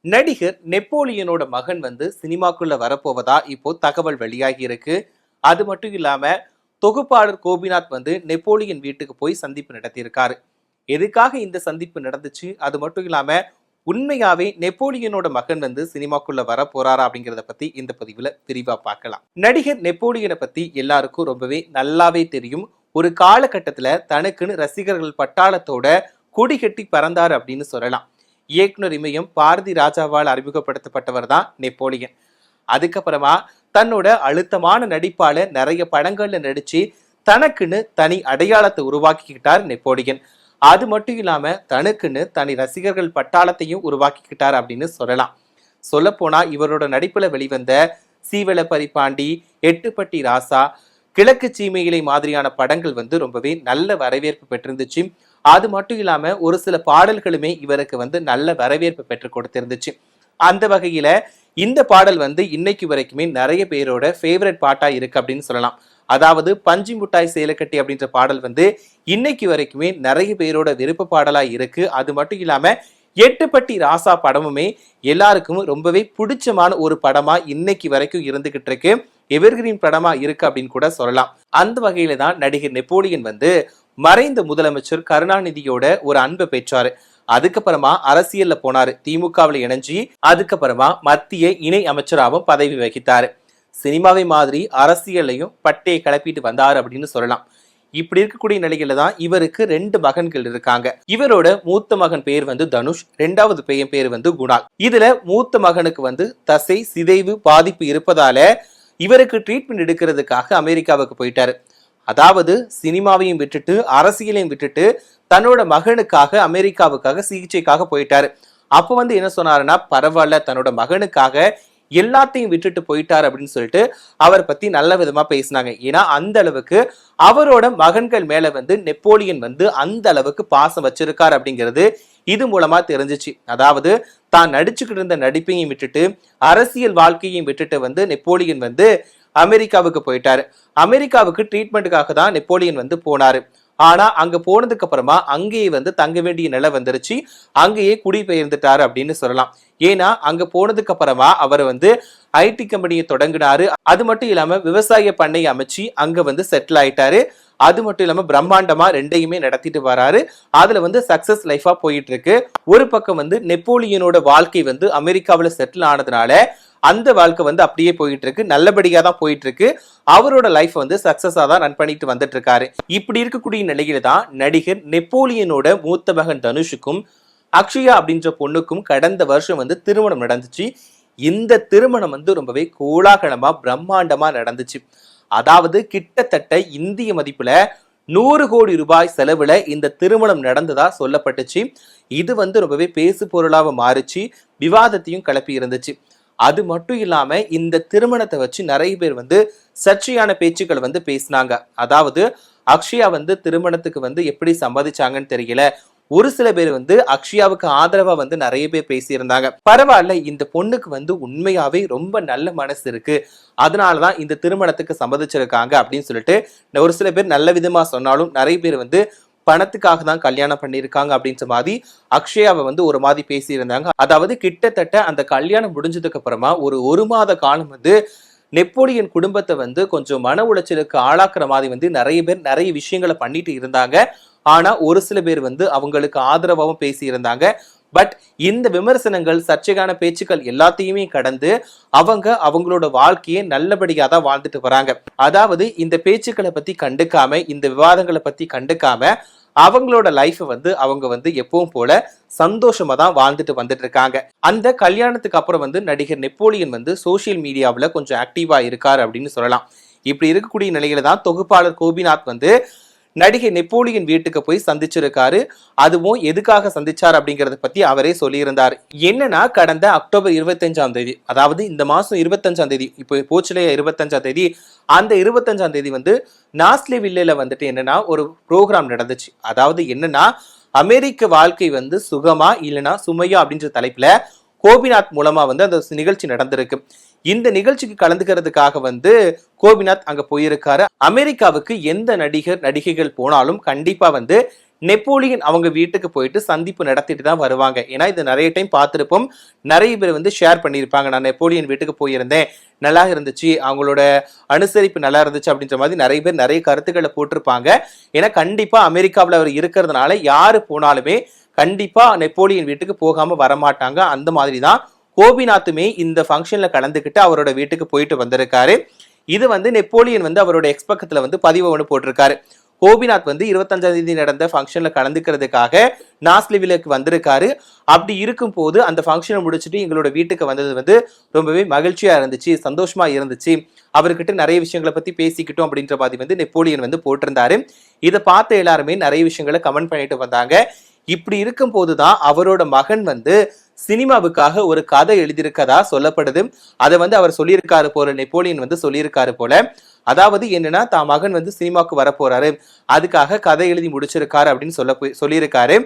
நடிகர் நெப்போலியனோட மகன் சினிமாக்குள்ள வரப்போவதா இப்போ தகவல் வெளியாகி இருக்கு. அது மட்டும் இல்லாம தொகுப்பாளர் கோபிநாத் நெப்போலியன் வீட்டுக்கு போய் சந்திப்பு நடத்தியிருக்காரு. எதுக்காக இந்த சந்திப்பு நடந்துச்சு, அது மட்டும் இல்லாம உண்மையாவே நெப்போலியனோட மகன் சினிமாக்குள்ள வர போறாரா அப்படிங்கறத பத்தி இந்த பதிவுல விரிவா பார்க்கலாம். நடிகர் நெப்போலியனை பத்தி எல்லாருக்கும் ரொம்பவே நல்லாவே தெரியும். ஒரு காலகட்டத்துல தனக்குன்னு ரசிகர்கள் பட்டாளத்தோட கொடி கட்டி பறந்தாரு அப்படின்னு சொல்லலாம். இயக்குனர் இமயம் பாரதி ராஜாவால் அறிமுகப்படுத்தப்பட்டவர் தான் நெப்போலியன். அதுக்கப்புறமா தன்னோட அழுத்தமான நடிப்பால நிறைய படங்கள்ல நடிச்சு தனக்குன்னு தனி அடையாளத்தை உருவாக்கிக்கிட்டார் நெப்போலியன். அது மட்டும் இல்லாம தனக்குன்னு தனி ரசிகர்கள் பட்டாளத்தையும் உருவாக்கிக்கிட்டார் அப்படின்னு சொல்லலாம். சொல்ல போனா இவரோட நடிப்புல வெளிவந்த சீவல பரிபாண்டி, எட்டுப்பட்டி ராசா, கிழக்கு சீமையிலை மாதிரியான படங்கள் ரொம்பவே நல்ல வரவேற்பு பெற்றிருந்துச்சு. அது மட்டும் இல்லாம ஒரு சில பாடல்களுமே இவருக்கு நல்ல வரவேற்பு பெற்று கொடுத்திருந்துச்சு. அந்த வகையில இந்த பாடல் இன்னைக்கு வரைக்குமே நிறைய பேரோட ஃபேவரட் பாட்டா இருக்கு அப்படின்னு சொல்லலாம். அதாவது பஞ்சி முட்டாய் சேலக்கட்டி அப்படின்ற பாடல் இன்னைக்கு வரைக்குமே நிறைய பேரோட விருப்ப பாடலா இருக்கு. அது மட்டும் இல்லாம எட்டுப்பட்டி ராசா படமுமே எல்லாருக்கும் ரொம்பவே பிடிச்சமான ஒரு படமா இன்னைக்கு வரைக்கும் இருந்துகிட்டு இருக்கு. எவர்கிரீன் படமா இருக்கு அப்படின்னு கூட சொல்லலாம். அந்த வகையில தான் நடிகர் நெப்போலியன் மறைந்த முதலமைச்சர் கருணாநிதியோட ஒரு அன்பை பெற்றாரு. அதுக்கப்புறமா அரசியல்ல போனாரு. திமுகவில் இணைஞ்சி அதுக்கப்புறமா மத்திய இணை அமைச்சராகவும் பதவி வகித்தாரு. சினிமாவை மாதிரி அரசியலையும் பட்டையை கிளப்பிட்டு வந்தாரு அப்படின்னு சொல்லலாம். இப்படி இருக்கக்கூடிய நிலையில தான் இவருக்கு 2 மகன்கள் இருக்காங்க. இவரோட மூத்த மகன் பேர் தனுஷ், 2வது பையன் பேர் குணால். இதுல மூத்த மகனுக்கு தசை சிதைவு பாதிப்பு இருப்பதால இவருக்கு ட்ரீட்மெண்ட் எடுக்கிறதுக்காக அமெரிக்காவுக்கு போயிட்டாரு. அதாவது சினிமாவையும் விட்டுட்டு அரசியலையும் விட்டுட்டு தன்னோட மகனுக்காக அமெரிக்காவுக்காக சிகிச்சைக்காக போயிட்டாரு. அப்ப என்ன சொன்னாருன்னா, பரவாயில்ல தன்னோட மகனுக்காக எல்லாத்தையும் விட்டுட்டு போயிட்டாரு அப்படின்னு சொல்லிட்டு அவரை பத்தி நல்ல விதமா பேசினாங்க. ஏன்னா அந்த அளவுக்கு அவரோட மகன்கள் மேல நெப்போலியன் அந்த அளவுக்கு பாசம் வச்சிருக்காரு அப்படிங்கிறது இது மூலமா தெரிஞ்சிச்சு. அதாவது தான் நடிச்சுக்கிட்டு இருந்த நடிப்பையும் விட்டுட்டு அரசியல் வாழ்க்கையும் விட்டுட்டு நெப்போலியன் அமெரிக்காவுக்கு போயிட்டாரு. அமெரிக்காவுக்கு ட்ரீட்மெண்ட்டுக்காக தான் நெப்போலியன் போனாரு. ஆனா அங்க போனதுக்கு அப்புறமா அங்கேயே தங்க வேண்டிய நிலை வந்துருச்சு. அங்கேயே குடிபெயர்ந்துட்டாரு அப்படின்னு சொல்லலாம். ஏன்னா அங்க போனதுக்கு அப்புறமா அவர் ஐடி கம்பெனியை தொடங்கினாரு. அது மட்டும் இல்லாம விவசாய பண்ணையை அமைச்சு அங்க செட்டில் ஆயிட்டாரு. அது மட்டும் இல்லாம பிரம்மாண்டமா 2யுமே நடத்திட்டு வராரு. அதுல சக்சஸ் லைஃபா போயிட்டு இருக்கு. ஒரு பக்கம் நெப்போலியனோட வாழ்க்கை அமெரிக்காவில செட்டில் ஆனதுனால அந்த வாழ்க்கை அப்படியே போயிட்டு இருக்கு. நல்லபடியா தான் போயிட்டு இருக்கு. அவரோட லைஃப் சக்சஸா தான் ரன் பண்ணிட்டு வந்துட்டு இருக்காரு. இப்படி இருக்கக்கூடிய நிலையில தான் நடிகர் நெப்போலியனோட மூத்த மகன் தனுஷுக்கும் அக்ஷயா அப்படின்ற பொண்ணுக்கும் கடந்த வருஷம் திருமணம் நடந்துச்சு. இந்த திருமணம் ரொம்பவே கோலாகலமா பிரம்மாண்டமா நடந்துச்சு. அதாவது கிட்டத்தட்ட இந்திய மதிப்புல 100 கோடி ரூபாய் செலவுல இந்த திருமணம் நடந்ததா சொல்லப்பட்டுச்சு. இது ரொம்பவே பேசு பொருளாக மாறிச்சு. விவாதத்தையும் கிளப்பி இருந்துச்சு. அது மட்டும் இல்லாம இந்த திருமணத்தை வச்சு நிறைய பேர் சர்ச்சையான பேச்சுக்கள் பேசினாங்க. அதாவது அக்ஷயா திருமணத்துக்கு எப்படி சம்பாதிச்சாங்கன்னு தெரியல. ஒரு சில பேர் அக்ஷயாவுக்கு ஆதரவா நிறைய பேர் பேசியிருந்தாங்க. பரவாயில்ல, இந்த பொண்ணுக்கு உண்மையாவே ரொம்ப நல்ல மனசு இருக்கு, அதனாலதான் இந்த திருமணத்துக்கு சம்மதிச்சிருக்காங்க அப்படின்னு சொல்லிட்டு ஒரு சில பேர் நல்ல விதமா சொன்னாலும் நிறைய பேர் பணத்துக்காக தான் கல்யாணம் பண்ணியிருக்காங்க அப்படின்ற மாதிரி அக்ஷயாவை ஒரு மாதிரி பேசியிருந்தாங்க. அதாவது கிட்டத்தட்ட அந்த கல்யாணம் முடிஞ்சதுக்கு அப்புறமா ஒரு மாத காலம் நெப்போலியன் குடும்பத்தை கொஞ்சம் மன உளைச்சலுக்கு ஆளாக்குற மாதிரி நிறைய பேர் நிறைய விஷயங்களை பண்ணிட்டு இருந்தாங்க. ஆனா ஒரு சில பேர் அவங்களுக்கு ஆதரவாகவும் பேசி இருந்தாங்க. பட் இந்த விமர்சனங்கள், சர்ச்சைக்கான பேச்சுக்கள் எல்லாத்தையுமே கடந்து அவங்களோட வாழ்க்கையை நல்லபடியா தான் வாழ்ந்துட்டு வராங்க. அதாவது இந்த பேச்சுக்களை பத்தி கண்டுக்காம, இந்த விவாதங்களை பத்தி கண்டுக்காம அவங்களோட லைஃப் அவங்க எப்பவும் போல சந்தோஷமா தான் வாழ்ந்துட்டு வந்துட்டு இருக்காங்க. அந்த கல்யாணத்துக்கு அப்புறம் நடிகர் நெப்போலியன் சோசியல் மீடியாவில் கொஞ்சம் ஆக்டிவா இருக்காரு அப்படின்னு சொல்லலாம். இப்படி இருக்கக்கூடிய நிலையில தான் தொகுப்பாளர் கோபிநாத் நடிகை நெப்போலியன் வீட்டுக்கு போய் சந்திச்சிருக்காரு. அதுவும் எதுக்காக சந்திச்சார் அப்படிங்கறத பத்தி அவரே சொல்லியிருந்தார். என்னன்னா, கடந்த அக்டோபர் 25ஆம் தேதி, அதாவது இந்த மாசம் 25ஆம் தேதி, இப்போ போச்சுலையா 25ஆம் தேதி, அந்த 25ஆம் தேதி நாஸ்லே வில்லேல என்னன்னா ஒரு ப்ரோக்ராம் நடந்துச்சு. அதாவது என்னன்னா, அமெரிக்க வாழ்க்கை சுகமா இல்லைன்னா சுமையா அப்படின்ற தலைப்புல கோபிநாத் மூலமா அந்த நிகழ்ச்சி நடந்திருக்கு. இந்த நிகழ்ச்சிக்கு கலந்துக்கிறதுக்காக கோபிநாத் அங்க போயிருக்காரு. அமெரிக்காவுக்கு எந்த நடிகர் நடிகைகள் போனாலும் கண்டிப்பா நெப்போலியன் அவங்க வீட்டுக்கு போயிட்டு சந்திப்பு நடத்திட்டு தான் வருவாங்க. ஏன்னா இது நிறைய டைம் பார்த்திருப்போம், நிறைய பேர் வந்து ஷேர் பண்ணியிருப்பாங்க, நான் நெப்போலியன் வீட்டுக்கு போயிருந்தேன், நல்லா இருந்துச்சு, அவங்களோட அனுசரிப்பு நல்லா இருந்துச்சு அப்படின்ற மாதிரி நிறைய பேர் நிறைய கருத்துக்களை போட்டிருப்பாங்க. ஏன்னா கண்டிப்பா அமெரிக்காவில் அவர் இருக்கிறதுனால யாரு போனாலுமே கண்டிப்பா நெப்போலியன் வீட்டுக்கு போகாம வரமாட்டாங்க. அந்த மாதிரி தான் கோபிநாத்துமே இந்த ஃபங்க்ஷன்ல கலந்துக்கிட்டு அவரோட வீட்டுக்கு போயிட்டு வந்திருக்காரு. இது வந்து நெப்போலியன் வந்து அவரோட எக்ஸ் பக்கத்துல வந்து பதிவு ஒன்று போட்டிருக்காரு. கோபிநாத் வந்து 25ஆம் தேதி நடந்த ஃபங்க்ஷன்ல கலந்துக்கிறதுக்காக நாஸ்லிவிலுக்கு வந்திருக்காரு. அப்படி இருக்கும் போது அந்த ஃபங்க்ஷனை முடிச்சுட்டு எங்களோட வீட்டுக்கு வந்தது வந்து ரொம்பவே மகிழ்ச்சியா இருந்துச்சு, சந்தோஷமா இருந்துச்சு, அவர்கிட்ட நிறைய விஷயங்களை பத்தி பேசிக்கிட்டோம் அப்படின்ற மாதிரி வந்து நெப்போலியன் வந்து போட்டிருந்தாரு. இதை பார்த்த எல்லாருமே நிறைய விஷயங்களை கமெண்ட் பண்ணிட்டு வந்தாங்க. இப்படி இருக்கும் போதுதான் அவரோட மகன் வந்து சினிமாவுக்காக ஒரு கதை எழுதியிருக்கதா சொல்லப்படுது. அதை வந்து அவர் சொல்லியிருக்காரு போல, நெப்போலியன் வந்து சொல்லியிருக்காரு போல. அதாவது என்னன்னா, தான் மகன் வந்து சினிமாவுக்கு வரப்போறாரு, அதுக்காக கதை எழுதி முடிச்சிருக்காரு அப்படின்னு சொல்லியிருக்காரு.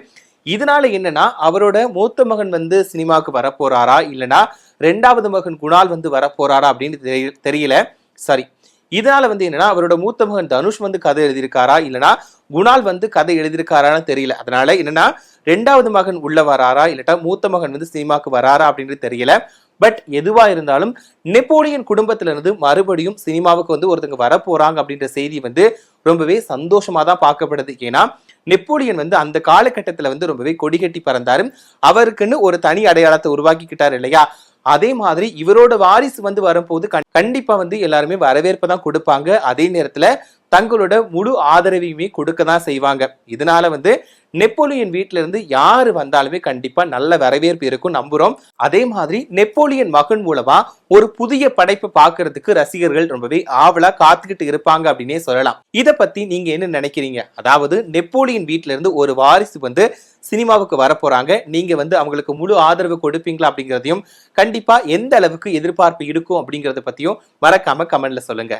இதனால என்னன்னா, அவரோட மூத்த மகன் வந்து சினிமாவுக்கு வரப்போறாரா இல்லைன்னா 2வது மகன் குணால் வந்து வரப்போறாரா அப்படின்னு தெரியல. சரி, இதனால வந்து என்னன்னா, அவரோட மூத்த மகன் தனுஷ் வந்து கதை எழுதியிருக்காரா இல்லைன்னா குணால் வந்து கதை எழுதியிருக்காரான்னு தெரியல. அதனால என்னன்னா, 2வது மகன் உள்ள வராரா இல்லாட்டா மூத்த மகன் வந்து சினிமாக்கு வராரா அப்படின்றது தெரியல. பட் எதுவா இருந்தாலும் நெப்போலியன் குடும்பத்துல இருந்து மறுபடியும் சினிமாவுக்கு வந்து ஒருத்தங்க வரப்போறாங்க அப்படின்ற செய்தி வந்து ரொம்பவே சந்தோஷமா தான் பார்க்கப்படுது. ஏன்னா நெப்போலியன் வந்து அந்த காலகட்டத்துல வந்து ரொம்பவே கொடி கட்டி பறந்தாரு, அவருக்குன்னு ஒரு தனி அடையாளத்தை உருவாக்கிக்கிட்டாரு இல்லையா. அதே மாதிரி இவரோட வாரிசு வந்து வரும்போது கண்டிப்பா வந்து எல்லாருமே வரவேற்பை தான் கொடுப்பாங்க. அதே நேரத்துல தங்களோட முழு ஆதரவையுமே கொடுக்க தான் செய்வாங்க. இதனால வந்து நெப்போலியன் வீட்டில இருந்து யாரு வந்தாலுமே கண்டிப்பா நல்ல வரவேற்பு இருக்கும் நம்புறோம். அதே மாதிரி நெப்போலியன் மகன் மூலமா ஒரு புதிய படைப்பு பார்க்கறதுக்கு ரசிகர்கள் ரொம்பவே ஆவலா காத்துக்கிட்டு இருப்பாங்க அப்படின்னே சொல்லலாம். இத பத்தி நீங்க என்ன நினைக்கிறீங்க? அதாவது நெப்போலியன் வீட்டில இருந்து ஒரு வாரிசு வந்து சினிமாவுக்கு வரப்போறாங்க, நீங்க வந்து அவங்களுக்கு முழு ஆதரவு கொடுப்பீங்களா அப்படிங்கிறதையும், கண்டிப்பா எந்த அளவுக்கு எதிர்பார்ப்பு இருக்கும் அப்படிங்கறத பத்தியும் மறக்காம கமெண்ட்ல சொல்லுங்க.